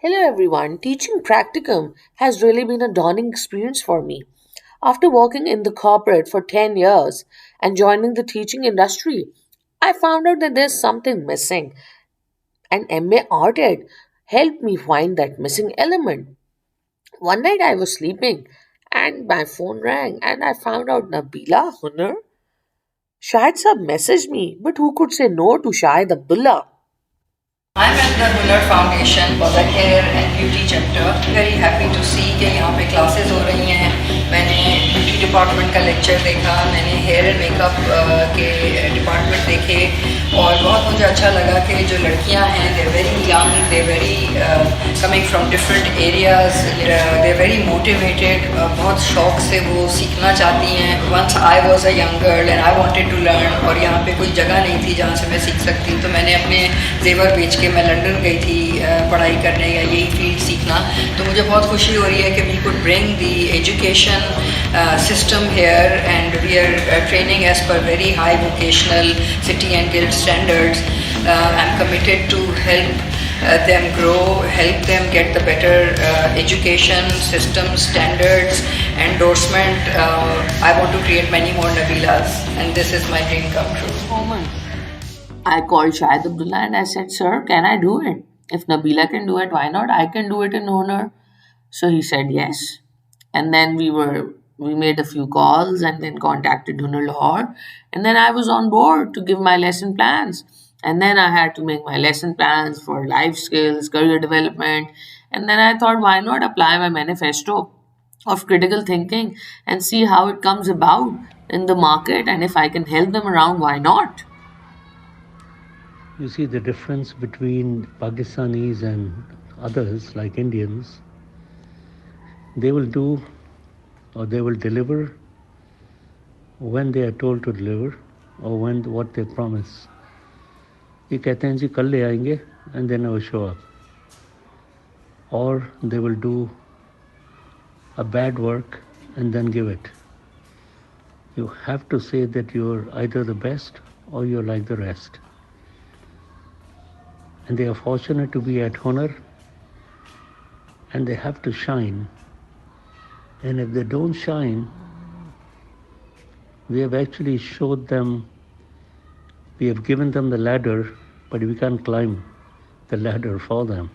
Hello everyone. Teaching practicum has really been a daunting experience for me. After working in the corporate for 10 years and joining the teaching industry, I found out that there's something missing, and MA Art Ed helped me find that missing element. One night I was sleeping and my phone rang and I found out Nabila Hunar. Shahid Sab messaged me, but who could say no to Shahid Abdullah? I'm at the Hunar Foundation for the Hair and Beauty chapter. Very happy to see कि यहाँ पे classes हो रही हैं. मैंने beauty department का lecture देखा, मैंने हेयर एंड मेकअप के डिपार्टमेंट देखे और बहुत मुझे अच्छा लगा कि जो लड़कियाँ हैं they very young, they very coming from different areas, they very motivated, बहुत शौक से वो सीखना चाहती हैं. Once I was a young girl and I wanted to learn और यहाँ पे कोई जगह नहीं थी जहाँ से मैं सीख सकती, तो मैंने अपने जेवर बेच के मैं लंदन गई थी पढ़ाई करने या यही फील्ड सीखना. तो मुझे बहुत खुशी हो रही है कि we could bring the education system here and we are training as per very high vocational city and guild standards. I'm committed to help them grow, help them get the better education system standards, endorsement. I want to create many more Nabilas and this is my dream come true. Moment. I called Shahid Abdullah and I said, Sir, can I do it? If Nabila can do it, why not? I can do it in honor. So he said yes. And then we made a few calls and then contacted Hunar Lahore. And then I was on board to give my lesson plans. And then I had to make my lesson plans for life skills, career development. And then I thought, why not apply my manifesto of critical thinking and see how it comes about in the market? And if I can help them around, why not? You see the difference between Pakistanis and others, like Indians. They will do or they will deliver when they are told to deliver or when what they promise. ये कहते हैं जी कल ले आएंगे and then they will show up. Or they will do a bad work and then give it. You have to say that you're either the best or you're like the rest. And they are fortunate to be at Honor and they have to shine. And if they don't shine, we have actually showed them, we have given them the ladder, but we can't climb the ladder for them.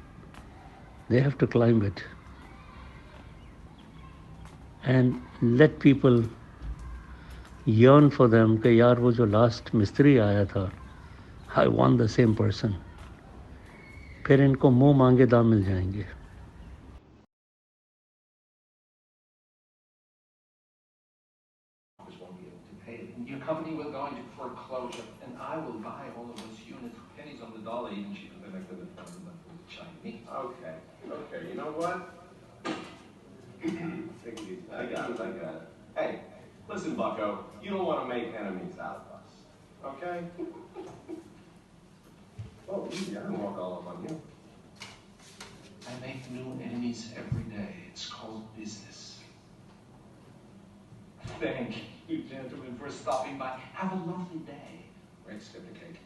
They have to climb it. And let people yearn for them कि यार वो जो last मिस्त्री आया था, I want the same person. फिर इनको मुंह मांगे दाम मिल जाएंगे. Won't be able to pay it. And your company will go into foreclosure, and I will buy all of those units for pennies on the dollar, even cheaper than I could have found them from the Chinese. Okay, you know what? Take it easy. I got it. Hey, listen, Bucko, you don't want to make enemies out of us, okay? Oh, easy, I can walk all up on you. I make new enemies every day. It's called business. Thank you, gentlemen, for stopping by. Have a lovely day. Right, skip the cake.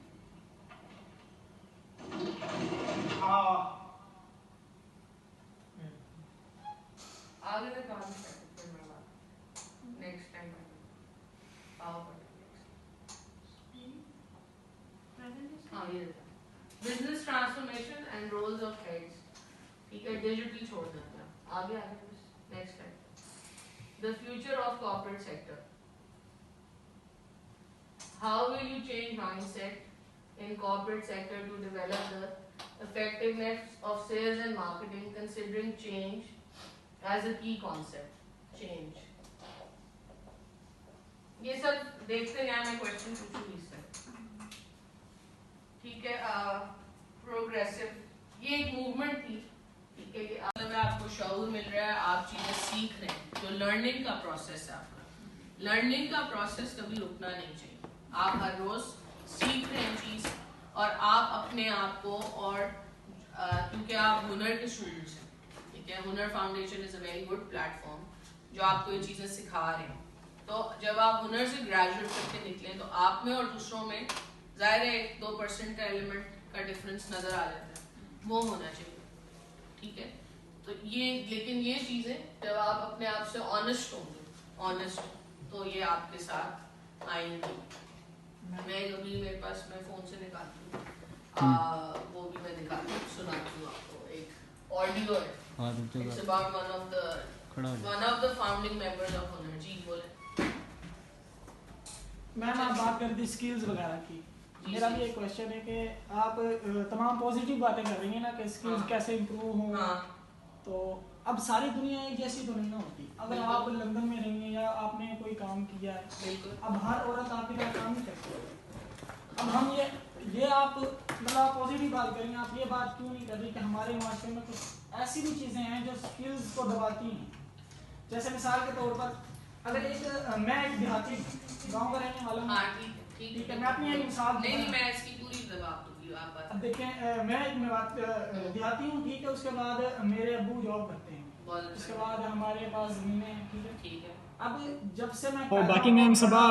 आगे का काम फिर मैं next time power हाँ ये business transformation and roles of heads. ठीक है, digital छोड़ देते हैं. आगे आगे next time the future of corporate sector. How will you change mindset in corporate sector to develop the effectiveness of sales and marketing, considering change as a key concept? Change. ये सब देखते हैं. मैं क्वेश्चन पूछूंगी इससे. ठीक है, progressive ये एक मूवमेंट थी. ठीक है कि मतलब आपको शऊर मिल रहा है, आप चीज़ें सीख रहे हैं. जो लर्निंग का प्रोसेस है आपका, लर्निंग का प्रोसेस कभी रुकना नहीं चाहिए. आप हर रोज सीख रहे हैं चीज़ और आप अपने आप को और क्योंकि आप हुनर के स्टूडेंट्स हैं. ठीक है, हुनर foundation is a very good platform जो आपको ये चीज़ें सिखा रहे हैं. तो जब आप हुनर से ग्रेजुएट करके निकलें तो आप में और दूसरों में ज़ाहिर है 1-2% का एलिमेंट का डिफरेंस नज़र आ जाता है. वो होना चाहिए. ठीक है। तो ये लेकिन ये चीज़ें जब आप अपने आप से ऑनेस्ट होंगे, तो ये आपके साथ आएंगी। मैं कभी मेरे पास मैं फ़ोन से निकालती हूँ, वो भी मैं निकालती हूँ, सुनाती हूँ आपको। एक ऑडियो है, it's about one of the founding members of हुनर। जी बोले। मैम आप बात कर रही थी स्किल्स वगैरह की, मेरा भी एक क्वेश्चन है कि आप तमाम पॉजिटिव बातें कर रही हैं ना कि स्किल्स कैसे इम्प्रूव हो। तो अब सारी दुनिया एक जैसी तो नहीं ना होती। अगर आप लंदन में रहेंगे या आपने कोई काम किया है, अब हर औरत आपकी तरह काम नहीं करती। अब हम ये आप मतलब आप पॉजिटिव बात करेंगे, आप ये बात क्यों नहीं कर रही कि हमारे माशरे में कुछ ऐसी भी चीज़ें हैं जो स्किल्स को दबाती हैं। जैसे मिसाल के तौर पर अगर मैं एक देहाती गाँव का रहने वाला हूँ, ठीक है, मैं अपनी एक मिसाल नहीं मैं इसकी पूरी जवाब दूंगी, आप बात। अब देखें, मैं एक देहाती हूँ, ठीक है, उसके बाद मेरे अब्बू जॉब करते हैं, उसके बाद हमारे पास ज़मीनें हैं, ठीक है। अब जब से मैं बाकी मैम सबा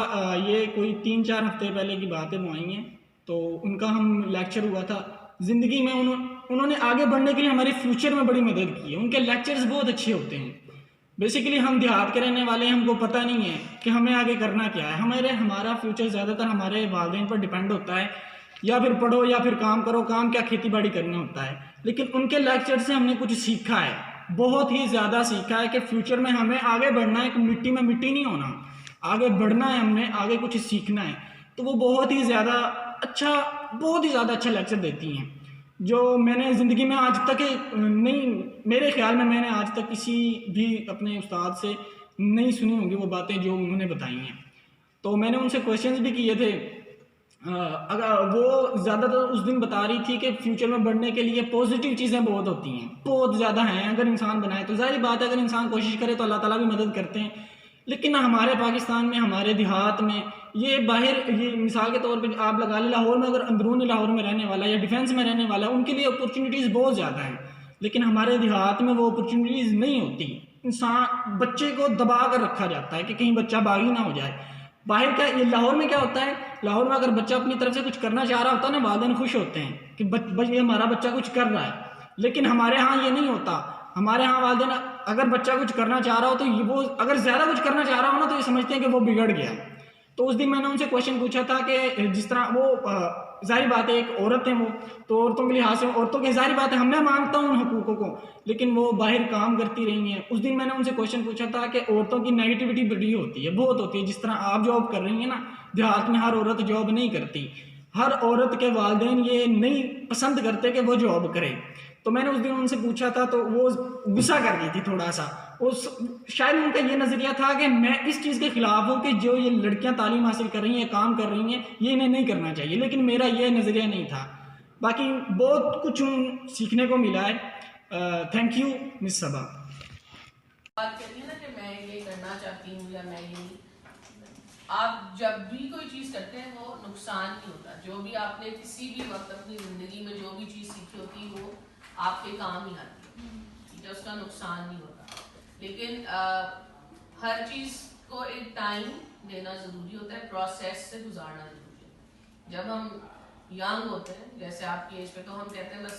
ये कोई 3-4 हफ्ते पहले की बात है, वो आई हैं, तो उनका हम लेक्चर हुआ था। ज़िंदगी में उन्होंने आगे बढ़ने के लिए हमारे फ्यूचर में बड़ी मदद की है। उनके लेक्चर्स बहुत अच्छे होते हैं। बेसिकली हम देहात के रहने वाले हैं, हमको पता नहीं है कि हमें आगे करना क्या है। हमारा फ्यूचर ज़्यादातर हमारे वालिदैन पर डिपेंड होता है, या फिर पढ़ो या फिर काम करो, काम क्या खेती बाड़ी करना होता है। लेकिन उनके लेक्चर से हमने कुछ सीखा है, बहुत ही ज़्यादा सीखा है कि फ्यूचर में हमें आगे बढ़ना है, मिट्टी में मिट्टी नहीं होना, आगे बढ़ना है, हमने आगे कुछ सीखना है। तो वो बहुत ही ज़्यादा अच्छा लेक्चर देती हैं, जो मैंने ज़िंदगी में आज तक नहीं, मेरे ख्याल में मैंने आज तक किसी भी अपने उस्ताद से नहीं सुनी होंगी वो बातें जो उन्होंने बताई हैं। तो मैंने उनसे क्वेश्चंस भी किए थे। अगर वो ज़्यादातर उस दिन बता रही थी कि फ्यूचर में बढ़ने के लिए पॉजिटिव चीज़ें बहुत होती हैं, बहुत ज़्यादा हैं। अगर इंसान बनाए तो ज़ाहिर बात है, अगर इंसान कोशिश करे तो अल्लाह ताला भी मदद करते हैं। लेकिन हमारे पाकिस्तान में, हमारे देहात में, ये मिसाल के तौर पे आप लगा लें, लाहौर में अगर अंदरूनी लाहौर में रहने वाला या डिफेंस में रहने वाला, उनके लिए अपॉर्चुनिटीज़ बहुत ज़्यादा हैं। लेकिन हमारे देहात में वो अपॉर्चुनिटीज़ नहीं होती। इंसान बच्चे को दबा कर रखा जाता है कि कहीं बच्चा बागी ना हो जाए। बाहर क्या, ये लाहौर में क्या होता है, लाहौर में अगर बच्चा अपनी तरफ से कुछ करना चाह रहा होता है ना, वालिदैन खुश होते हैं कि ये हमारा बच्चा कुछ कर रहा है। लेकिन हमारे यहाँ ये नहीं होता। हमारे यहाँ वालिदैन अगर बच्चा कुछ करना चाह रहा हो तो वो अगर ज़्यादा कुछ करना चाह रहा हो ना, तो ये समझते हैं कि वो बिगड़ गया। तो उस दिन मैंने उनसे क्वेश्चन पूछा था कि जिस तरह वो ज़ाहिर बात है, एक औरत है वो, तो औरतों के लिहाज से औरतों की ज़ाहिर बात है, मैं मानता हूँ उन हकूक़ों को, लेकिन वो बाहर काम करती रही हैं। उस दिन मैंने उनसे क्वेश्चन पूछा था कि औरतों की नेगेटिविटी बड़ी होती है, बहुत होती है। जिस तरह आप जॉब कर रही हैं ना, देहात में हर औरत जॉब नहीं करती, हर औरत के वालिदैन ये नहीं पसंद करते कि वो जॉब करे। तो मैंने उस दिन उनसे पूछा था, तो वो गुस्सा कर गई थी थोड़ा सा। शायद उनका ये नज़रिया था कि मैं इस चीज़ के ख़िलाफ़ हूँ कि जो ये लड़कियां तालीम हासिल कर रही हैं, काम कर रही हैं, ये इन्हें नहीं करना चाहिए। लेकिन मेरा ये नज़रिया नहीं था। बाकी बहुत कुछ सीखने को मिला है। थैंक यू मिस सबा। बात करिए ना कि मैं ये करना चाहती हूँ या मैं ये, आप जब भी कोई चीज़ करते हैं वो नुकसान नहीं होता। जो भी आपने किसी भी वक्त अपनी ज़िंदगी में जो भी चीज़ सीखी होती है वो आपके काम ही आती है, ठीक है, उसका नुकसान नहीं होता। लेकिन हर चीज़ को एक टाइम देना ज़रूरी होता है, प्रोसेस से गुजारना ज़रूरी है। जब हम यंग होते हैं, जैसे आपकी एज पे, तो हम कहते हैं बस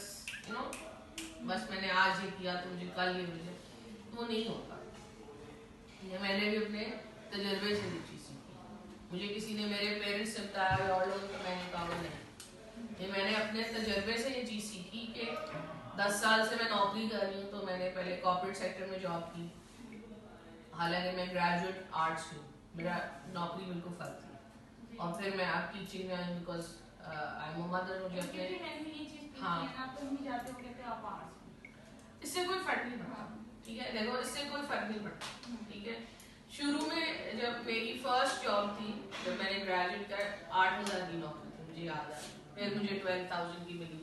बस मैंने आज ये किया तो मुझे कल ये मिले, वो नहीं होता। ये मैंने भी अपने तजर्बे से ये चीज़ सीखी। मुझे किसी ने, मेरे पेरेंट्स से बताया और लोग, तो मैंने कहा नहीं, ये मैंने अपने तजर्बे से ये चीज़ सीखी कि 10 साल से मैं नौकरी कर रही हूँ। तो मैंने पहले कॉर्पोरेट सेक्टर में जॉब की, हालांकि मैं ग्रेजुएट आर्ट्स हूँ, मेरा नौकरी बिल्कुल फर्क थी। और फिर मैं अब टीचिंग में आई, because I am a mother. मुझे अपने इससे कोई फर्क नहीं पड़ता, ठीक है, देखो इससे कोई फर्क नहीं पड़ता, ठीक है। शुरू में जब मेरी फर्स्ट जॉब थी, जब मैंने ग्रेजुएट कर, 8,000 की नौकरी थी, मुझे याद है। फिर मुझे 12,000 की मिली।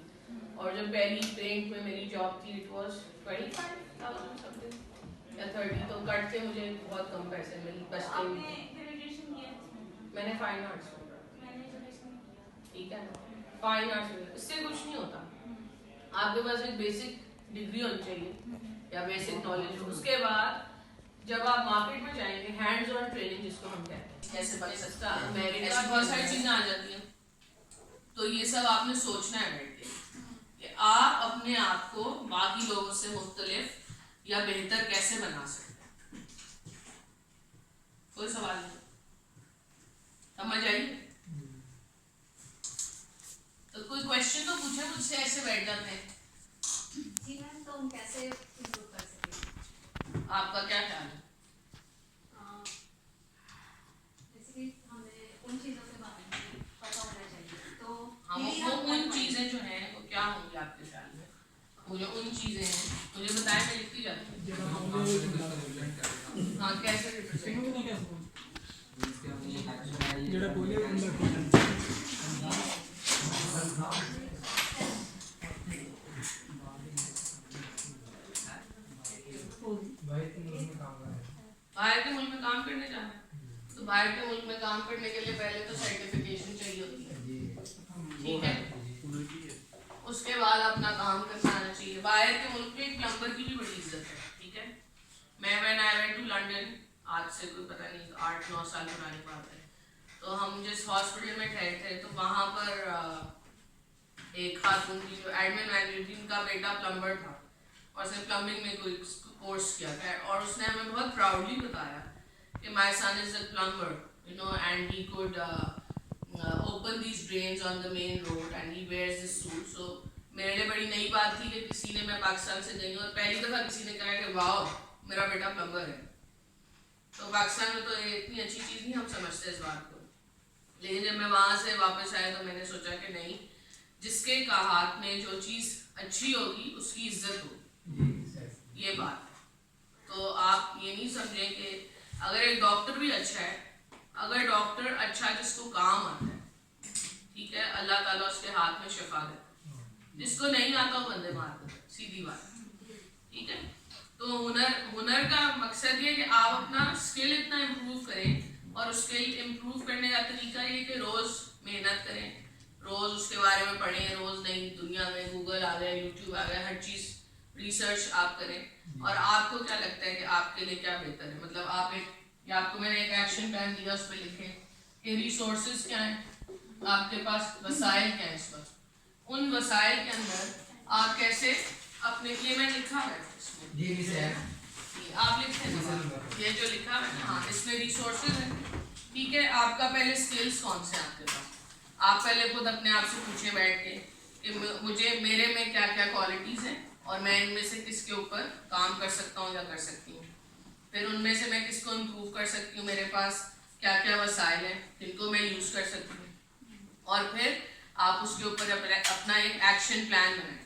और जब पहली पेंट में मेरी जॉब थी, इट वॉज 25,000 समथिंग या 30। तो कट के मुझे बहुत कम पैसे मिले, बचते ही। मैंने फाइन आर्ट्स में, ठीक है ना, फाइन आर्ट्स में। इससे कुछ नहीं होता, आपके पास एक बेसिक डिग्री होनी चाहिए या बेसिक नॉलेज हो। उसके बाद जब आप मार्केट में जाएंगे, हैंड्स ऑन ट्रेनिंग जिसको हम कहते हैं, जैसे बन सकता मेरिट, ऐसी बहुत सारी चीजें आ जाती हैं। तो ये सब आपने सोचना है बैठ के, कि आप अपने आप को बाकी लोगों से मुख्तलिफ या बेहतर कैसे बना सकते हैं। कोई सवाल नहीं, समझ आई? तो कोई क्वेश्चन तो पूछे मुझसे, ऐसे बैठ जाते हैं। जी मैम, तो हम कैसे इम्प्रूव कर सकेंगे? आपका क्या ख्याल है? बेसिकली हमें उन चीज़ों के बारे में पता होना चाहिए। तो वो उन चीजें जो हैं वो क्या होंगी आपके ख्याल में? मुझे उन चीजें हैं, मुझे बताएं, मैं लिखती जाती हूँ। हाँ, कैसे रिप्रेजेंट? बाहर के मुल्क में काम करने जाना है, तो बाहर के मुल्क में काम करने के लिए पहले तो सर्टिफिकेशन चाहिए होती है, ठीक है? उसके बाद अपना काम करना आना चाहिए। बाहर के मुल्क में एक प्लम्बर की भी बड़ी इज्जत है, ठीक है? मैं when I went to London, आज से कोई पता नहीं 8-9 साल पुरानी बात है, तो हम जिस हॉस्पिटल में ठहरे थे तो वहाँ पर एक खातून की जो एडमिन मैनेजर थी, उनका बेटा प्लम्बर था और उसने प्लम्बिंग में कोई कोर्स किया था, और उसने हमें बहुत प्राउडली बताया कि my son is a plumber, you know, and he could open these drains on the main road and he wears this suit. So मेरे लिए बड़ी नई बात थी कि किसी ने, मैं पाकिस्तान से गई और पहली दफ़ा किसी ने कहा कि वाह मेरा बेटा प्लम्बर है। तो पाकिस्तान में तो ये इतनी अच्छी चीज़ नहीं हम समझते इस बात को, लेकिन जब मैं वहाँ से वापस आया तो मैंने सोचा कि नहीं, जिसके का हाथ में जो चीज़ अच्छी होगी उसकी इज्जत होगी, ये बात है। तो आप ये नहीं समझें कि अगर एक डॉक्टर भी अच्छा है, अगर डॉक्टर अच्छा जिसको काम आता है, ठीक है, अल्लाह ताला उसके हाथ में शिफा देता है, जिसको नहीं आता वो बंदे मार देता है, सीधी बात, ठीक है? तो हुनर का मकसद ये कि आप अपना स्किल इतना इम्प्रूव करें, और उस स्किल इम्प्रूव करने का तरीका ये कि रोज़ मेहनत करें, रोज़ उसके बारे में पढ़ें, रोज़ नई दुनिया में गूगल आ गया, यूट्यूब आ गया, हर चीज़ रिसर्च आप करें, और आपको क्या लगता है कि आपके लिए क्या बेहतर है। मतलब आप एक, या आपको मैंने एक एक्शन प्लान दिया, उस पर लिखें कि रिसोर्सेज क्या हैं आपके पास, वसाइल क्या है इस वक्त, उन वसाइल के अंदर आप कैसे अपने, ये मैंने लिखा है इसमें, आप लिखते हैं ये जो लिखा है, हाँ, इसमें रिसोर्सेज है, ठीक है? आपका पहले स्किल्स कौन से हैं आपके पास, आप पहले खुद अपने आप से पूछे बैठ के कि मुझे, मेरे में क्या क्या क्वालिटीज़ हैं और मैं इनमें से किसके ऊपर काम कर सकता हूँ या कर सकती हूँ, फिर उनमें से मैं किसको इम्प्रूव कर सकती हूँ, मेरे पास क्या क्या वसाइल हैं जिनको मैं यूज़ कर सकती हूँ, और फिर आप उसके ऊपर अपना एक एक्शन प्लान बनाएं।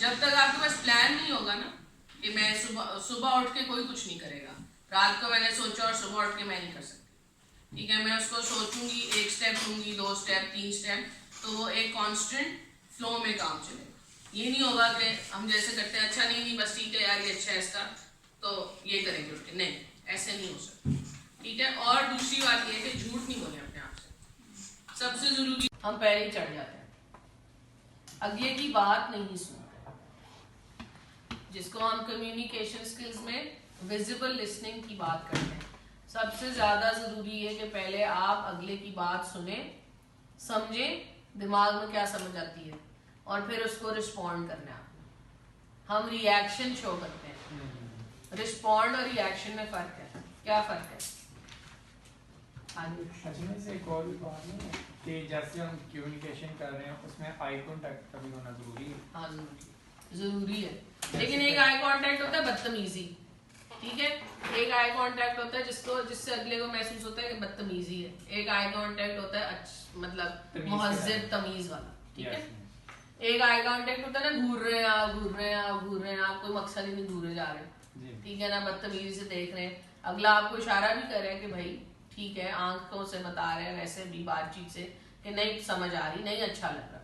जब तक आपके पास प्लान नहीं होगा ना, कि मैं सुबह उठ के कोई कुछ नहीं करेगा, रात को मैंने सोचा और सुबह उठ के मैं नहीं कर सकती, ठीक है? मैं उसको सोचूंगी, 1 स्टेप लूँगी, 2 स्टेप, 3 स्टेप, तो वो एक कॉन्स्टेंट फ्लो में काम चलेगा। ये नहीं होगा कि हम जैसे करते हैं, अच्छा नहीं बस ठीक है यार ये अच्छा है इसका, तो ये करेंगे उठ के, नहीं, ऐसे नहीं हो सकता, ठीक है? और दूसरी बात ये है कि झूठ नहीं बोले अपने आप से, सबसे ज़रूरी, हम पहले ही चढ़ जाते हैं, अगले की बात नहीं सुनते, जिसको हम कम्युनिकेशन स्किल्स में विजिबल लिसनिंग की बात करते हैं। सबसे ज़्यादा ज़रूरी है कि पहले आप अगले की बात सुने, समझें दिमाग में क्या समझ आती है, और फिर उसको रिस्पॉन्ड करना है। हम रिएक्शन शो करते हैं, रिस्पॉन्ड और रिएक्शन में फ़र्क है, क्या फ़र्क है? अजमेर से एक और भी बात है कि जैसे हम कम्युनिकेशन कर रहे हैं उसमें आई कॉन्टैक्ट का भी होना ज़रूरी है। हाँ, ज़रूरी है, लेकिन एक आई कॉन्टैक्ट होता है बदतमीजी, ठीक है? एक आई कॉन्टैक्ट होता है जिससे अगले को महसूस होता है कि बदतमीजी है, एक आई कॉन्टैक्ट होता है मतलब मुहज़्ज़ब तमीज़ वाला, ठीक है? एक आई कॉन्टैक्ट होता है ना, घूर रहे हैं आप, कोई मकसद ही नहीं घूरे जा रहे, ठीक है ना, बदतमीजी से देख रहे हैं, अगला आपको इशारा भी कर रहा है कि भाई ठीक है, आंखों से बता रहे हैं, वैसे भी बातचीत से कि नहीं समझ आ रही, नहीं अच्छा लग रहा,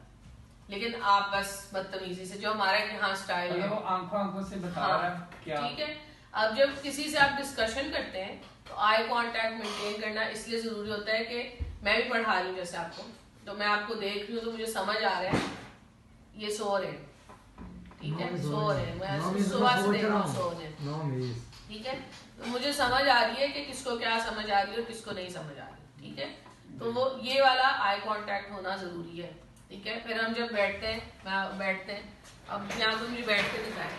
लेकिन आप बस बदतमीजी से, जो हमारा यहाँ स्टाइल है, वो आंखों से बता रहा है क्या, ठीक है? अब जब किसी से आप डिस्कशन करते हैं तो आई कांटेक्ट मेंटेन करना इसलिए ज़रूरी होता है कि मैं भी पढ़ा रही हूँ जैसे आपको, तो मैं आपको देख रही हूँ तो मुझे समझ आ रहा है ये सो रहे हैं, ठीक है, सो रहे हैं, मैं सुबह से देख रहा हूँ सो रहे हैं, ठीक है? तो मुझे समझ आ रही है कि किसको क्या समझ आ रही है और किसको नहीं समझ आ रही, ठीक है? तो वो ये वाला आई कांटेक्ट होना ज़रूरी है। ठीक है, फिर हम जब बैठते हैं अब यहाँ तो मुझे बैठ के दिखाएं।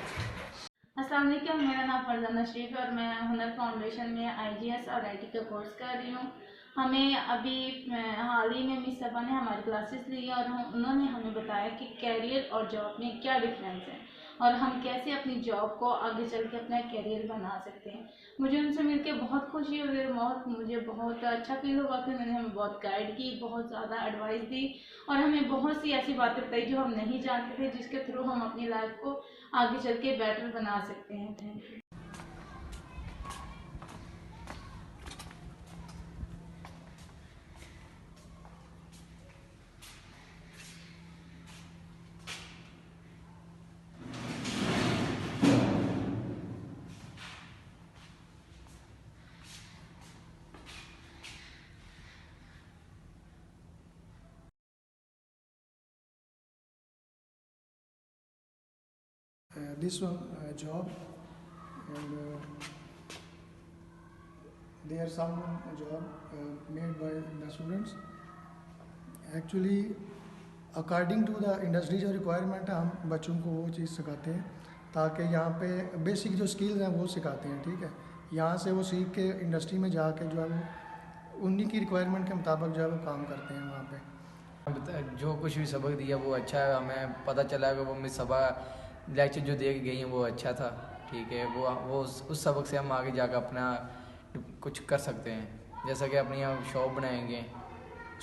अस्सलाम वालेकुम, मेरा नाम फरजाना शरीफ है और मैं हुनर फाउंडेशन में IGS और IT का कोर्स कर रही हूँ। हमें अभी हाल ही में मिस सबा ने हमारी क्लासेस ली और उन्होंने हमें बताया कि कैरियर और जॉब में क्या डिफरेंस है और हम कैसे अपनी जॉब को आगे चल के अपना कैरियर बना सकते हैं। मुझे उनसे मिलकर बहुत खुशी हुई और मुझे बहुत अच्छा फील हुआ कि उन्होंने हमें बहुत गाइड की, बहुत ज़्यादा एडवाइस दी और हमें बहुत सी ऐसी बातें बताई जो हम नहीं जानते थे, जिसके थ्रू हम अपनी लाइफ को आगे चल के बेटर बना सकते हैं। Thank you. This one job, and there are some job made by the students. Actually, according to the industry जो requirement है, हम बच्चों को वो चीज़ सिखाते हैं ताकि यहाँ पे बेसिक जो स्किल्स हैं वो सिखाते हैं। ठीक है, यहाँ से वो सीख के इंडस्ट्री में जाके जो है वो उन्हीं की रिक्वायरमेंट के मुताबिक जो है वो काम करते हैं वहाँ पे। जो कुछ भी सबक दिया वो अच्छा है, हमें पता चला कि वो मिस सबा लेक्चर जो दे गई हैं वो अच्छा था। ठीक है, वो उस सबक से हम आगे जाकर अपना कुछ कर सकते हैं, जैसा कि अपनी हम शॉप बनाएंगे,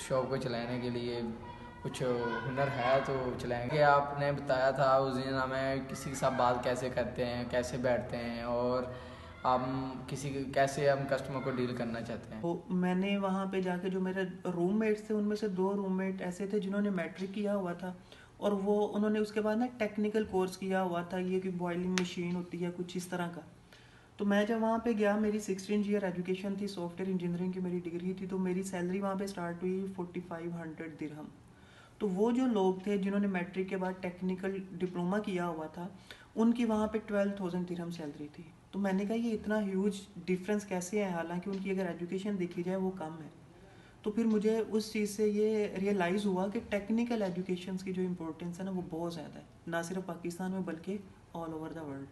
शॉप को चलाने के लिए कुछ हुनर है तो चलाएंगे। आपने बताया था उस दिन हमें किसी के साथ बात कैसे करते हैं, कैसे बैठते हैं और हम कैसे हम कस्टमर को डील करना चाहते हैं। तो मैंने वहाँ पे जाके जो मेरे रूममेट्स थे उनमें से 2 रूममेट ऐसे थे जिन्होंने मैट्रिक किया हुआ था और उन्होंने उसके बाद ना टेक्निकल कोर्स किया हुआ था, ये कि बॉयलिंग मशीन होती है कुछ इस तरह का। तो मैं जब वहाँ पे गया, मेरी 16 ईयर एजुकेशन थी, सॉफ्टवेयर इंजीनियरिंग की मेरी डिग्री थी, तो मेरी सैलरी वहाँ पे स्टार्ट हुई 4500 दिरहम। तो वो जो लोग थे जिन्होंने मैट्रिक के बाद टेक्निकल डिप्लोमा किया हुआ था, उनकी वहाँ पे 12,000 दिरहम सैलरी थी। तो मैंने कहा ये इतना ह्यूज डिफरेंस कैसे है, हालांकि उनकी अगर एजुकेशन देखी जाए वो कम है। तो फिर मुझे उस चीज़ से ये रियलाइज़ हुआ कि टेक्निकल एजुकेशन की जो इम्पोर्टेंस है ना वो बहुत ज़्यादा है, ना सिर्फ पाकिस्तान में बल्कि ऑल ओवर द वर्ल्ड।